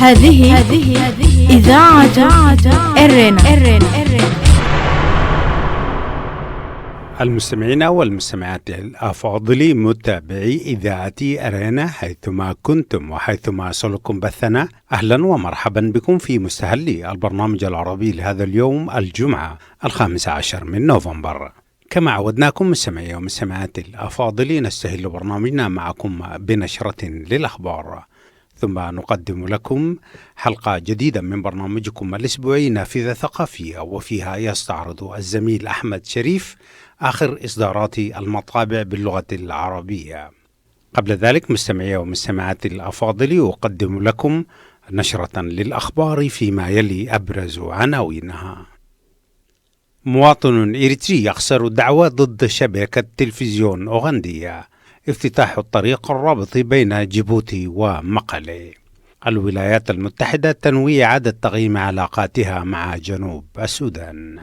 هذه إذاعة إرنا. المستمعين والمستمعات الأفاضل متابعي إذاعة أرينا حيثما كنتم وحيثما سلكم بثنا، أهلا ومرحبا بكم في مستهل البرنامج العربي لهذا اليوم الجمعة 15 من نوفمبر. كما عودناكم مستمعي ومستمعات الأفاضل نستهل برنامجنا معكم بنشرة للأخبار، ثم نقدم لكم حلقة جديدة من برنامجكم الأسبوعي نافذة ثقافية، وفيها يستعرض الزميل أحمد شريف آخر إصدارات المطابع باللغة العربية. قبل ذلك مستمعي ومستمعات الأفاضل أقدم لكم نشرة للأخبار فيما يلي أبرز عناوينها. مواطن إريتري يخسر دعوى ضد شبكة تلفزيون أوغندية. افتتاح الطريق الرابط بين جيبوتي ومقلة. الولايات المتحدة تنوي إعادة تقييم علاقاتها مع جنوب السودان.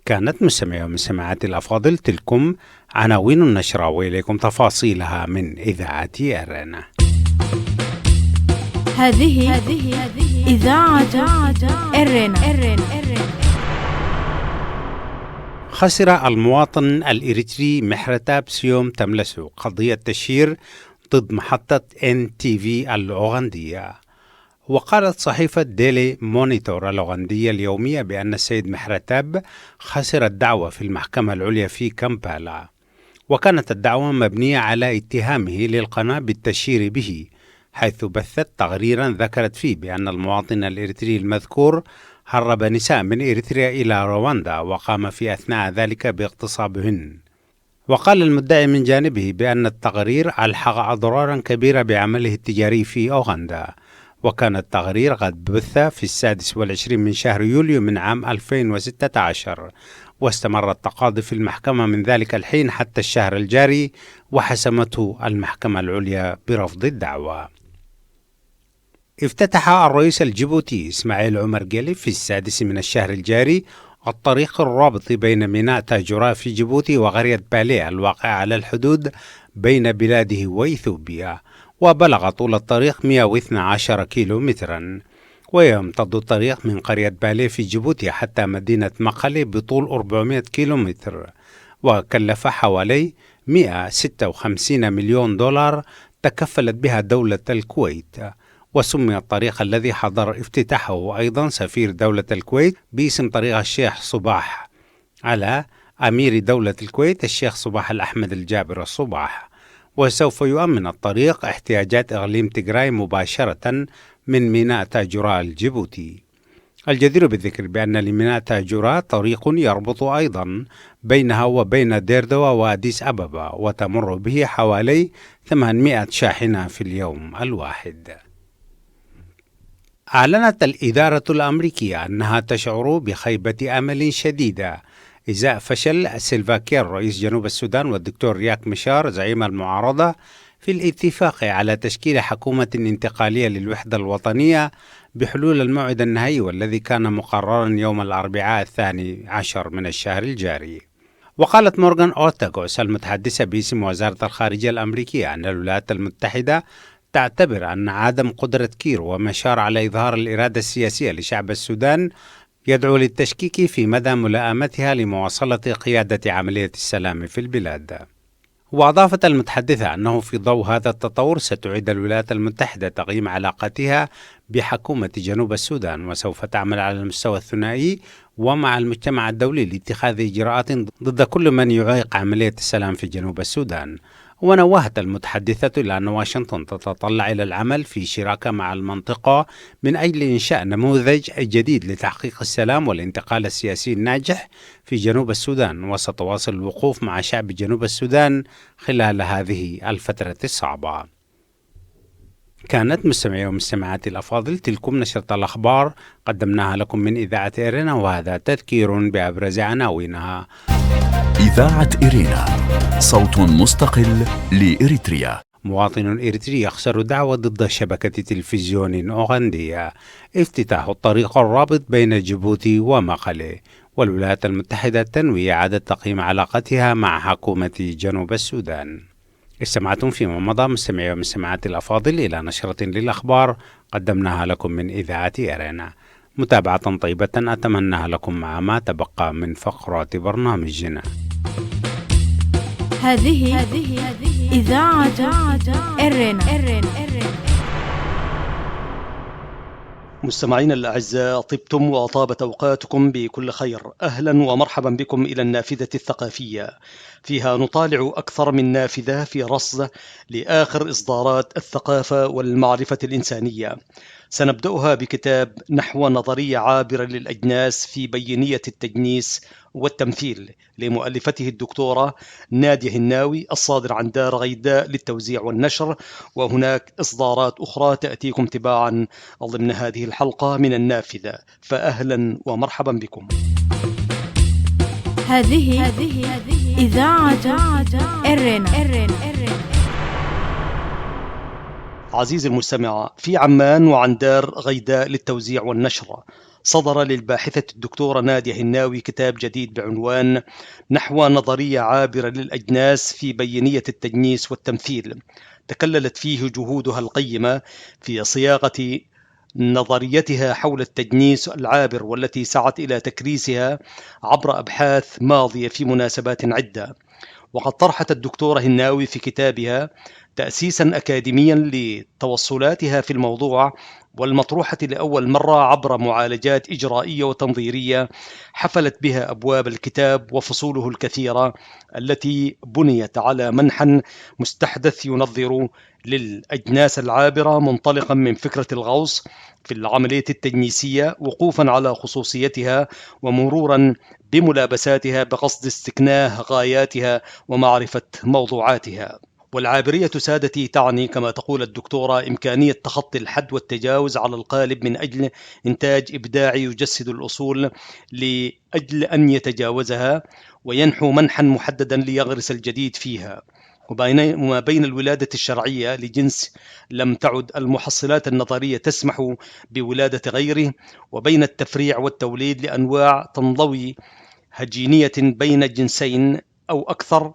كانت مستمعي ومستمعات الأفاضل تلكم عناوين النشرة، وإليكم تفاصيلها من إذاعة أرينا. هذه إذاعة إرنا. خسر المواطن الإريتري محرتاب سيوم تملسو قضية تشهير ضد محطة NTV الأوغندية. وقالت صحيفة ديلي مونيتور الأوغندية اليومية بأن السيد محرتاب خسر الدعوة في المحكمة العليا في كامبالا، وكانت الدعوة مبنية على اتهامه للقناة بالتشهير به، حيث بثت تقريرا ذكرت فيه بأن المواطن الإريتري المذكور هرب نساء من إريتريا إلى رواندا وقام في أثناء ذلك باغتصابهن. وقال المدعي من جانبه بأن التقرير ألحق أضرارا كبيرة بعمله التجاري في أوغندا، وكان التقرير قد بث في 26 من شهر يوليو من عام 2016، واستمر التقاضي في المحكمة من ذلك الحين حتى الشهر الجاري، وحسمته المحكمة العليا برفض الدعوة. افتتح الرئيس الجيبوتي إسماعيل عمر جيلي في 6 من الشهر الجاري الطريق الرابط بين ميناء تاجورا في جيبوتي وقرية بالي الواقع على الحدود بين بلاده وإثيوبيا، وبلغ طول الطريق 112 كيلومترا. ويمتد الطريق من قرية بالي في جيبوتي حتى مدينة مقلة بطول 400 كيلومتر، وكلف حوالي 156 مليون دولار تكفلت بها دولة الكويت. وسمي الطريق الذي حضر افتتاحه أيضا سفير دولة الكويت باسم طريق الشيخ صباح، على أمير دولة الكويت الشيخ صباح الأحمد الجابر الصباح. وسوف يؤمن الطريق احتياجات إقليم تيغراي مباشرة من ميناء تاجورا الجيبوتي. الجدير بالذكر بأن لميناء تاجورا طريق يربط أيضا بينها وبين ديردوا وأديس أبابا، وتمر به حوالي 800 شاحنة في اليوم الواحد. أعلنت الإدارة الأمريكية أنها تشعر بخيبة أمل شديدة إزاء فشل سيلفا كير رئيس جنوب السودان والدكتور رياك مشار زعيم المعارضة في الاتفاق على تشكيل حكومة انتقالية للوحدة الوطنية بحلول الموعد النهائي، والذي كان مقررا يوم الأربعاء 12 من الشهر الجاري. وقالت مورغان أورتاغوس المتحدثة باسم وزارة الخارجية الأمريكية أن الولايات المتحدة تعتبر أن عدم قدرة كير ومشار على إظهار الإرادة السياسية لشعب السودان يدعو للتشكيك في مدى ملائمتها لمواصلة قيادة عملية السلام في البلاد. وأضافت المتحدثة أنه في ضوء هذا التطور ستعيد الولايات المتحدة تقييم علاقتها بحكومة جنوب السودان، وسوف تعمل على المستوى الثنائي ومع المجتمع الدولي لاتخاذ إجراءات ضد كل من يعيق عملية السلام في جنوب السودان. ونوهت المتحدثة إلى أن واشنطن تتطلع إلى العمل في شراكة مع المنطقة من أجل إنشاء نموذج جديد لتحقيق السلام والانتقال السياسي الناجح في جنوب السودان، وستواصل الوقوف مع شعب جنوب السودان خلال هذه الفترة الصعبة. كانت مستمعي ومستمعاتي الأفاضل تلكم نشرة الأخبار قدمناها لكم من إذاعة إرينا، وهذا تذكير بأبرز عناوينها. إذاعة إرينا، صوت مستقل لإريتريا. مواطن إريتري يخسر دعوة ضد شبكة تلفزيون أوغندية. افتتاح الطريق الرابط بين جيبوتي ومقلة. والولايات المتحدة تنوي إعادة تقييم علاقتها مع حكومة جنوب السودان. استمعتم فيما مضى مستمعي ومستمعاتي الأفاضل إلى نشرة للأخبار قدمناها لكم من إذاعة إرينا. متابعة طيبة أتمناها لكم مع ما تبقى من فقرات برنامجنا. هذه إذاعة إرينا. مستمعينا الأعزاء، طبتم وطابت أوقاتكم بكل خير. أهلا ومرحبا بكم إلى النافذة الثقافية، فيها نطالع أكثر من نافذة في رصد لآخر إصدارات الثقافة والمعرفة الإنسانية. سنبدأها بكتاب نحو نظرية عابرة للأجناس في بينية التجنيس والتمثيل لمؤلفته الدكتورة نادية هناوي، الصادر عن دار غيداء للتوزيع والنشر. وهناك إصدارات أخرى تأتيكم تباعا ضمن هذه الحلقة من النافذة، فأهلا ومرحبا بكم. هذه إذاعة إرينا. عزيزي المستمع، في عمان وعن دار غيداء للتوزيع والنشر صدر للباحثة الدكتورة نادية هناوي كتاب جديد بعنوان نحو نظرية عابرة للأجناس في بينية التجنيس والتمثيل. تكللت فيه جهودها القيمة في صياغة نظريتها حول التجنيس العابر، والتي سعت إلى تكريسها عبر أبحاث ماضية في مناسبات عدة. وقد طرحت الدكتورة هناوي في كتابها تأسيسا أكاديميا لتوصلاتها في الموضوع، والمطروحة لأول مرة عبر معالجات إجرائية وتنظيرية حفلت بها أبواب الكتاب وفصوله الكثيرة، التي بنيت على منحى مستحدث ينظر للأجناس العابرة منطلقا من فكرة الغوص في العملية التجنيسية، وقوفا على خصوصيتها ومرورا بملابساتها بقصد استكناه غاياتها ومعرفة موضوعاتها. والعابرية سادتي تعني كما تقول الدكتورة إمكانية تخطي الحد والتجاوز على القالب من أجل إنتاج إبداعي يجسد الأصول لأجل أن يتجاوزها وينحو منحا محددا ليغرس الجديد فيها. وما بين الولادة الشرعية لجنس لم تعد المحصلات النظرية تسمح بولادة غيره، وبين التفريع والتوليد لأنواع تنضوي هجينية بين جنسين أو أكثر،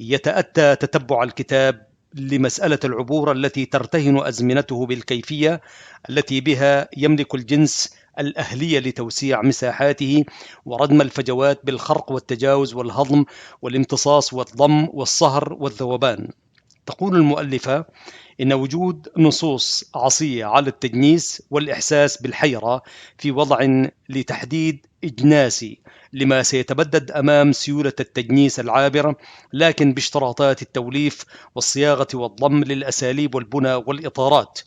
يتأتى تتبع الكتاب لمسألة العبور التي ترتهن أزمنته بالكيفية التي بها يملك الجنس الأهلية لتوسيع مساحاته وردم الفجوات بالخرق والتجاوز والهضم والامتصاص والضم والصهر والذوبان. تقول المؤلفة إن وجود نصوص عصية على التجنيس والإحساس بالحيرة في وضع لتحديد إجناسي لما سيتبدد أمام سيولة التجنيس العابر، لكن باشتراطات التوليف والصياغة والضم للأساليب والبنى والإطارات.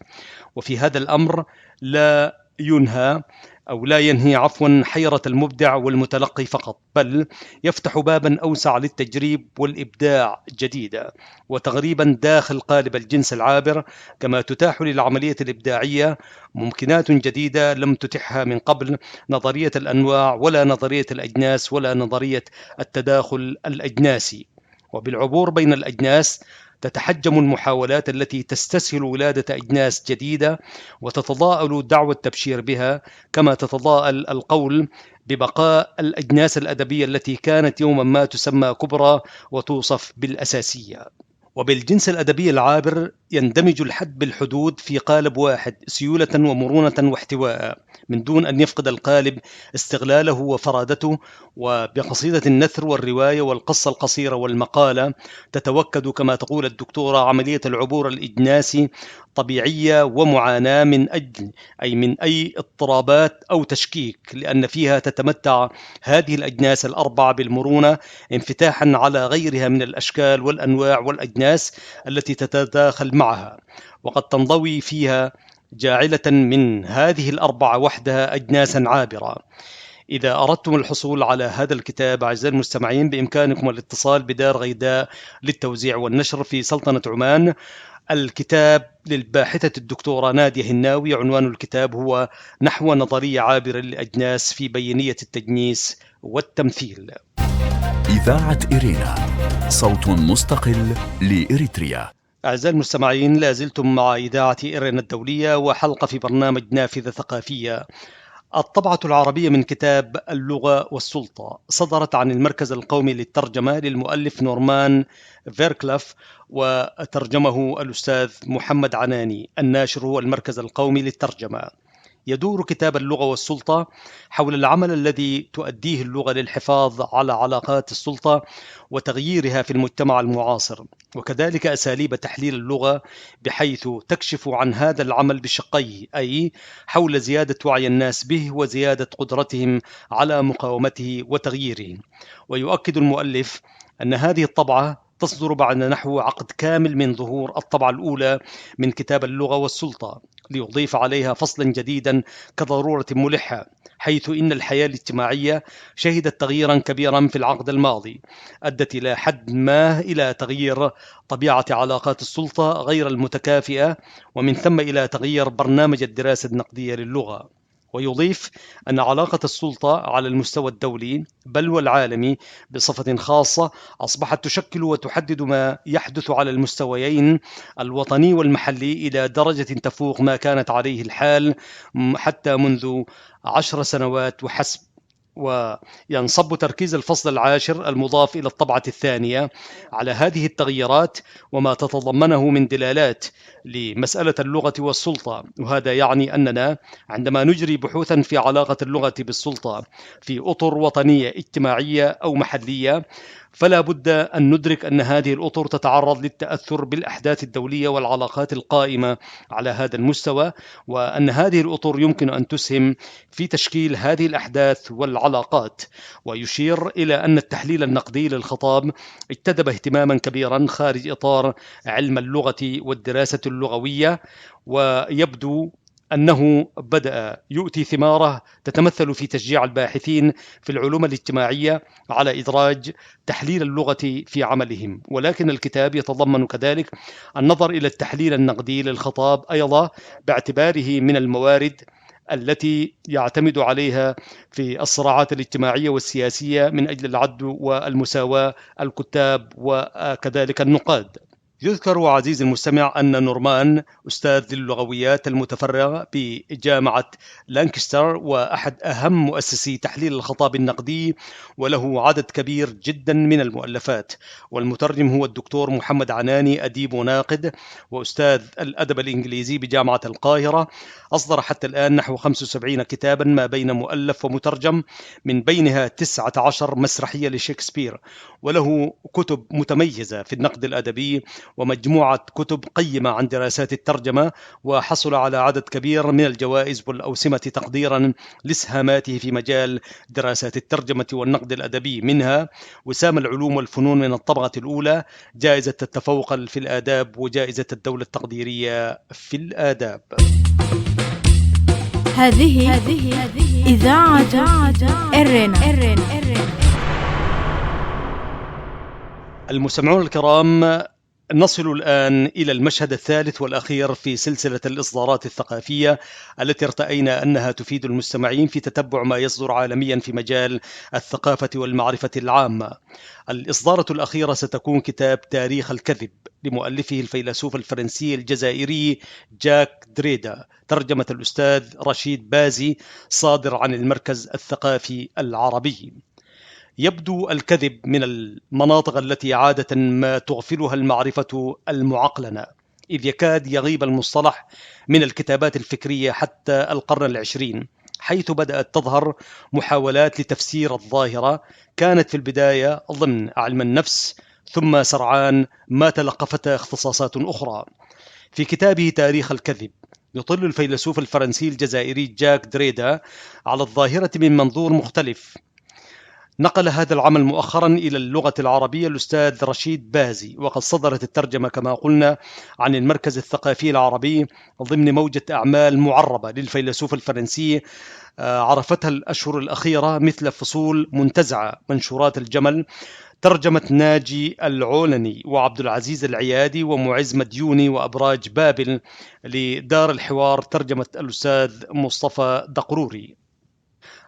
وفي هذا الأمر لا ينهي حيرة المبدع والمتلقي فقط، بل يفتح بابا أوسع للتجريب والإبداع جديدا وتغريبا داخل قالب الجنس العابر، كما تتاح للعملية الإبداعية ممكنات جديدة لم تتحها من قبل نظرية الأنواع ولا نظرية الأجناس ولا نظرية التداخل الأجناسي. وبالعبور بين الأجناس تتحجم المحاولات التي تستسهل ولادة أجناس جديدة وتتضاءل دعوى التبشير بها، كما تتضاءل القول ببقاء الأجناس الأدبية التي كانت يوما ما تسمى كبرى وتوصف بالأساسية. وبالجنس الأدبي العابر يندمج الحد بالحدود في قالب واحد سيولة ومرونة واحتواء، من دون أن يفقد القالب استغلاله وفرادته. وبقصيدة النثر والرواية والقصة القصيرة والمقالة تتوكد كما تقول الدكتورة عملية العبور الإجناسي طبيعية ومعاناة من أي اضطرابات أو تشكيك، لأن فيها تتمتع هذه الأجناس الأربعة بالمرونة انفتاحا على غيرها من الأشكال والأنواع والأجناس التي تتداخل معها، وقد تنضوي فيها جاعلة من هذه الأربعة وحدها أجناسا عابرة. إذا أردتم الحصول على هذا الكتاب أعزائي المستمعين بإمكانكم الاتصال بدار غيداء للتوزيع والنشر في سلطنة عمان. الكتاب للباحثة الدكتورة نادية هناوي، عنوان الكتاب هو نحو نظرية عابرة للأجناس في بينية التجنيس والتمثيل. إذاعة إرينا، صوت مستقل لإريتريا. أعزائي المستمعين، لازلتم مع إذاعة إرينا الدولية وحلقة في برنامج نافذة ثقافية. الطبعة العربية من كتاب اللغة والسلطة صدرت عن المركز القومي للترجمة للمؤلف نورمان فيركلاف، وترجمه الأستاذ محمد عناني. الناشر هو المركز القومي للترجمة. يدور كتاب اللغة والسلطة حول العمل الذي تؤديه اللغة للحفاظ على علاقات السلطة وتغييرها في المجتمع المعاصر، وكذلك أساليب تحليل اللغة بحيث تكشف عن هذا العمل بشقيه، أي حول زيادة وعي الناس به وزيادة قدرتهم على مقاومته وتغييره. ويؤكد المؤلف أن هذه الطبعة تصدر بعد نحو عقد كامل من ظهور الطبعة الأولى من كتاب اللغة والسلطة، ليضيف عليها فصلا جديدا كضرورة ملحة، حيث إن الحياة الاجتماعية شهدت تغييرا كبيرا في العقد الماضي، أدت إلى حد ما إلى تغيير طبيعة علاقات السلطة غير المتكافئة، ومن ثم إلى تغيير برنامج الدراسة النقدية للغة. ويضيف أن علاقة السلطة على المستوى الدولي بل والعالمي بصفة خاصة أصبحت تشكل وتحدد ما يحدث على المستويين الوطني والمحلي إلى درجة تفوق ما كانت عليه الحال حتى منذ 10 سنوات وحسب. وينصب تركيز الفصل العاشر المضاف إلى الطبعة الثانية على هذه التغييرات وما تتضمنه من دلالات لمسألة اللغة والسلطة. وهذا يعني أننا عندما نجري بحوثا في علاقة اللغة بالسلطة في أطر وطنية اجتماعية أو محلية، فلا بد أن ندرك أن هذه الأطر تتعرض للتأثر بالأحداث الدولية والعلاقات القائمة على هذا المستوى، وأن هذه الأطر يمكن أن تسهم في تشكيل هذه الأحداث والعلاقات. ويشير إلى أن التحليل النقدي للخطاب اجتذب اهتماما كبيرا خارج إطار علم اللغة والدراسة اللغوية، ويبدو أنه بدأ يؤتي ثماره تتمثل في تشجيع الباحثين في العلوم الاجتماعية على إدراج تحليل اللغة في عملهم. ولكن الكتاب يتضمن كذلك النظر إلى التحليل النقدي للخطاب أيضا باعتباره من الموارد التي يعتمد عليها في الصراعات الاجتماعية والسياسية من أجل العدل والمساواة الكتاب وكذلك النقاد. يذكر عزيزي المستمع أن نورمان أستاذ اللغويات المتفرغ بجامعة لانكستر وأحد أهم مؤسسي تحليل الخطاب النقدي، وله عدد كبير جدا من المؤلفات. والمترجم هو الدكتور محمد عناني، أديب وناقد وأستاذ الأدب الإنجليزي بجامعة القاهرة. أصدر حتى الآن نحو 75 كتابا ما بين مؤلف ومترجم، من بينها 19 مسرحية لشكسبير، وله كتب متميزة في النقد الأدبي ومجموعة كتب قيمة عن دراسات الترجمة، وحصل على عدد كبير من الجوائز والأوسمة تقديرا لإسهاماته في مجال دراسات الترجمة والنقد الأدبي، منها وسام العلوم والفنون من الطبقة الأولى، جائزة التفوق في الآداب، وجائزة الدولة التقديرية في الآداب. هذه إذاعة إرنا. المستمعون الكرام، نصل الآن إلى المشهد الثالث والأخير في سلسلة الإصدارات الثقافية التي ارتأينا أنها تفيد المستمعين في تتبع ما يصدر عالميا في مجال الثقافة والمعرفة العامة. الإصدارة الأخيرة ستكون كتاب تاريخ الكذب لمؤلفه الفيلسوف الفرنسي الجزائري جاك دريدا، ترجمة الأستاذ رشيد بازي، صادر عن المركز الثقافي العربي. يبدو الكذب من المناطق التي عادة ما تغفلها المعرفة المعقلنة، إذ يكاد يغيب المصطلح من الكتابات الفكرية حتى القرن العشرين، حيث بدأت تظهر محاولات لتفسير الظاهرة كانت في البداية ضمن علم النفس، ثم سرعان ما تلقفتها اختصاصات أخرى. في كتابه تاريخ الكذب يطل الفيلسوف الفرنسي الجزائري جاك دريدا على الظاهرة من منظور مختلف. نقل هذا العمل مؤخرا إلى اللغة العربية الأستاذ رشيد بازي، وقد صدرت الترجمة كما قلنا عن المركز الثقافي العربي ضمن موجة أعمال معربة للفيلسوف الفرنسي عرفتها الأشهر الأخيرة، مثل فصول منتزعة، منشورات الجمل، ترجمة ناجي العولني وعبد العزيز العيادي ومعز مديوني، وأبراج بابل لدار الحوار، ترجمة الأستاذ مصطفى دقروري.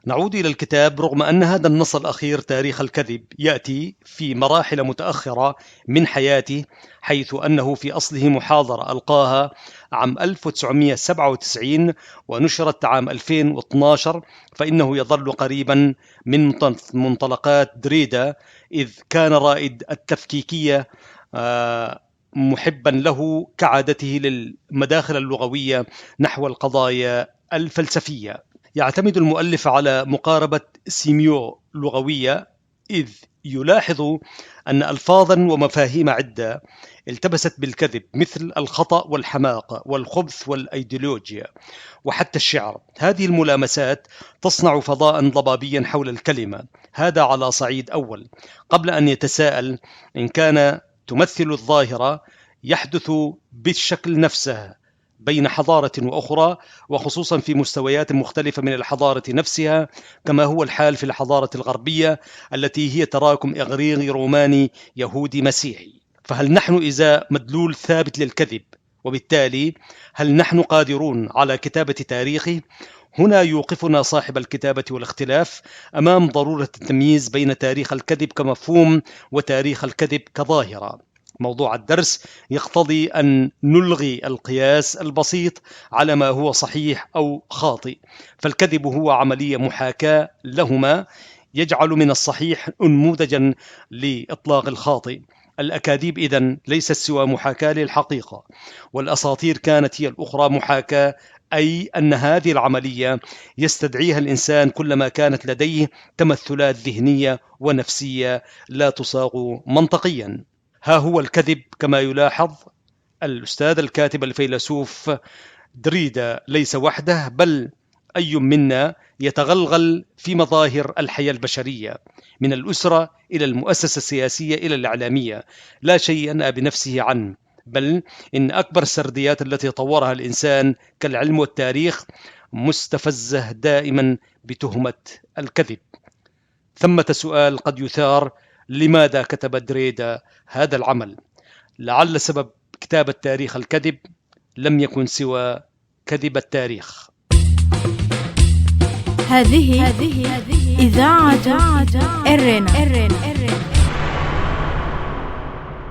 نعود إلى الكتاب. رغم أن هذا النص الأخير تاريخ الكذب يأتي في مراحل متأخرة من حياته، حيث أنه في أصله محاضرة ألقاها عام 1997 ونشرت عام 2012، فإنه يظل قريبا من منطلقات دريدا، إذ كان رائد التفكيكية محبا له كعادته للمداخل اللغوية نحو القضايا الفلسفية. يعتمد المؤلف على مقاربة سيميو لغوية، إذ يلاحظ أن ألفاظا ومفاهيم عدة التبست بالكذب، مثل الخطأ والحماقة والخبث والأيديولوجيا وحتى الشعر. هذه الملامسات تصنع فضاء ضبابيا حول الكلمة، هذا على صعيد أول، قبل أن يتساءل إن كان تمثل الظاهرة يحدث بالشكل نفسه بين حضارة وأخرى، وخصوصا في مستويات مختلفة من الحضارة نفسها، كما هو الحال في الحضارة الغربية التي هي تراكم إغريقي روماني يهودي مسيحي. فهل نحن إزاء مدلول ثابت للكذب؟ وبالتالي هل نحن قادرون على كتابة تاريخه؟ هنا يوقفنا صاحب الكتابة والاختلاف أمام ضرورة التمييز بين تاريخ الكذب كمفهوم وتاريخ الكذب كظاهرة. موضوع الدرس يقتضي أن نلغي القياس البسيط على ما هو صحيح أو خاطئ، فالكذب هو عملية محاكاة لهما، يجعل من الصحيح نموذجا لإطلاق الخاطئ. الأكاذيب إذن ليست سوى محاكاة للحقيقة، والأساطير كانت هي الأخرى محاكاة، أي أن هذه العملية يستدعيها الإنسان كلما كانت لديه تمثلات ذهنية ونفسية لا تصاغ منطقيا. ها هو الكذب كما يلاحظ الأستاذ الكاتب الفيلسوف دريدا ليس وحده، بل أي منا يتغلغل في مظاهر الحياة البشرية، من الأسرة إلى المؤسسة السياسية إلى الإعلامية، لا شيء ينأى بنفسه عنه، بل إن أكبر السرديات التي طورها الإنسان كالعلم والتاريخ مستفزة دائما بتهمة الكذب. ثمة سؤال قد يثار: لماذا كتب دريدا هذا العمل؟ لعل سبب كتابة تاريخ الكذب لم يكن سوى كذب التاريخ. هذه إذاعة إرنا.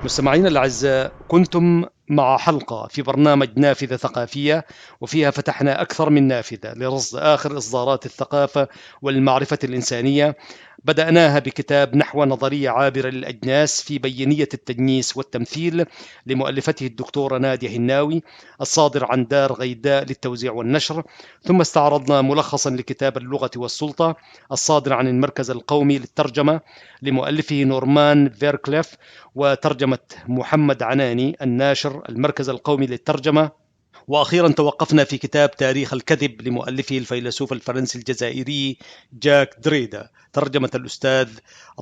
مستمعينا الأعزاء، كنتم مع حلقة في برنامج نافذة ثقافية، وفيها فتحنا أكثر من نافذة لرصد آخر إصدارات الثقافة والمعرفة الإنسانية. بدأناها بكتاب نحو نظرية عابرة للأجناس في بينية التجنيس والتمثيل لمؤلفته الدكتورة نادية هناوي، الصادر عن دار غيداء للتوزيع والنشر. ثم استعرضنا ملخصا لكتاب اللغة والسلطة، الصادر عن المركز القومي للترجمة لمؤلفه نورمان فيركليف، وترجمة محمد عناني الناشر المركز القومي للترجمة. وأخيرا توقفنا في كتاب تاريخ الكذب لمؤلفه الفيلسوف الفرنسي الجزائري جاك دريدا، ترجمة الأستاذ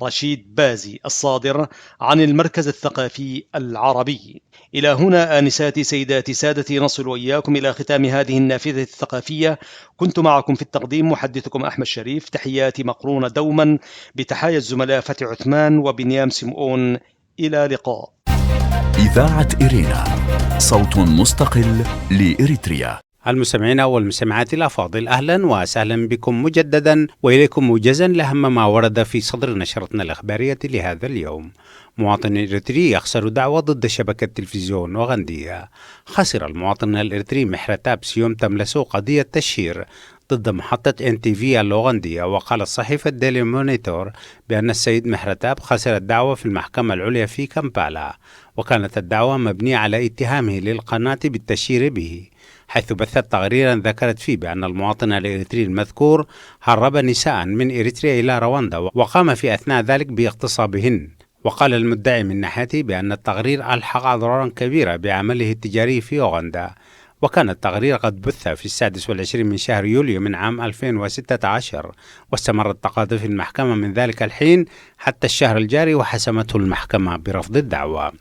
رشيد بازي، الصادر عن المركز الثقافي العربي. إلى هنا آنساتي سيداتي سادتي نصل وإياكم إلى ختام هذه النافذة الثقافية. كنت معكم في التقديم محدثكم أحمد شريف، تحياتي مقرونة دوما بتحايا الزملاء فتح عثمان وبنيام سمؤون. إلى لقاء. إذاعة إرينا، صوت مستقل لإريتريا. المستمعين والمستمعات الأفاضل، أهلا وسهلا بكم مجددا، وإليكم موجزا لأهم ما ورد في صدر نشرتنا الإخبارية لهذا اليوم. مواطن إريتري يخسر دعوة ضد شبكة تلفزيون أوغندية. خسر المواطن الإريتري محرتاب سيوم تملسو قضية تشهير ضد محطة NTV الأوغندية. وقالت صحيفة ديلي مونيتور بأن السيد محرتاب خسر الدعوة في المحكمة العليا في كامبالا، وكانت الدعوة مبنية على اتهامه للقناة بالتشهير به، حيث بثت تقريرا ذكرت فيه بأن المواطن الإريتري المذكور هرب نساء من إريتريا إلى رواندا، وقام في أثناء ذلك باغتصابهن. وقال المدعي من ناحيته بأن التقرير ألحق أضرارا كبيرة بعمله التجاري في أوغندا. وكان التقرير قد بث في 26 من شهر يوليو من عام 2016، واستمر التقاضي في المحكمة من ذلك الحين حتى الشهر الجاري، وحسمته المحكمة برفض الدعوة.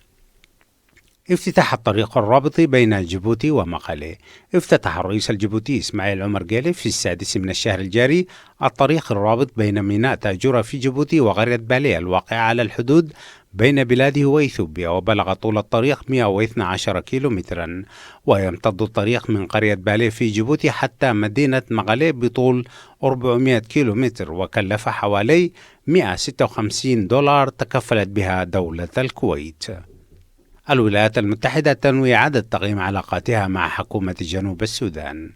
افتتاح الطريق الرابط بين جيبوتي ومقالي. افتتح الرئيس الجيبوتي إسماعيل عمر جيلي في 6 من الشهر الجاري الطريق الرابط بين ميناء تاجورة في جيبوتي وقرية بالي الواقعة على الحدود بين بلاده وإثيوبيا، وبلغ طول الطريق 112 كيلومترا، ويمتد الطريق من قرية بالي في جيبوتي حتى مدينة مقالي بطول 400 كيلومتر، وكلف حوالي $156 تكفلت بها دولة الكويت. الولايات المتحدة تنوي إعادة تقييم علاقاتها مع حكومة جنوب السودان.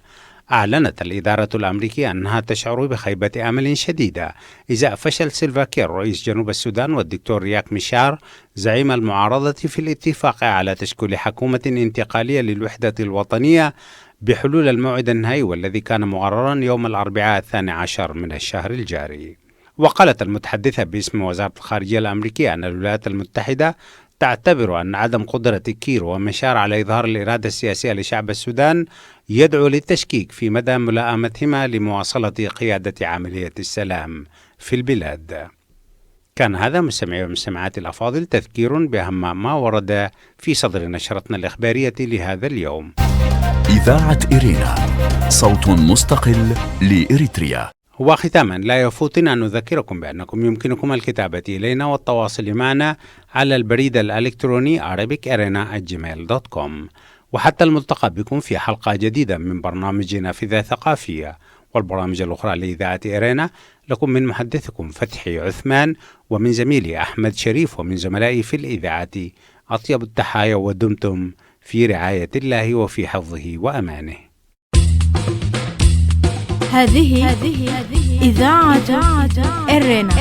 أعلنت الإدارة الأمريكية أنها تشعر بخيبة أمل شديدة إزاء فشل سيلفا كير رئيس جنوب السودان والدكتور رياك مشار زعيم المعارضة في الاتفاق على تشكيل حكومة انتقالية للوحدة الوطنية بحلول الموعد النهائي والذي كان مقررا يوم الأربعاء 12 من الشهر الجاري. وقالت المتحدثة باسم وزارة الخارجية الأمريكية أن الولايات المتحدة تعتبر أن عدم قدرة كير ومشار على إظهار الإرادة السياسية لشعب السودان يدعو للتشكيك في مدى ملائمتهما لمواصلة قيادة عملية السلام في البلاد. كان هذا مستمعي ومستمعاتي الأفاضل تذكير بأهم ما ورد في صدر نشرتنا الإخبارية لهذا اليوم. إذاعة إرينا، صوت مستقل لإريتريا. وختاما لا يفوتنا أن نذكركم بأنكم يمكنكم الكتابة إلينا والتواصل معنا على البريد الإلكتروني arabicirena@gmail.com. وحتى الملتقى بكم في حلقة جديدة من برنامج نافذة ثقافية والبرامج الأخرى لإذاعة إرينا. لكم من محدثكم فتحي عثمان ومن زميلي أحمد شريف ومن زملائي في الإذاعة أطيب التحايا، ودمتم في رعاية الله وفي حفظه وأمانه. هذه إذاعة إرينا.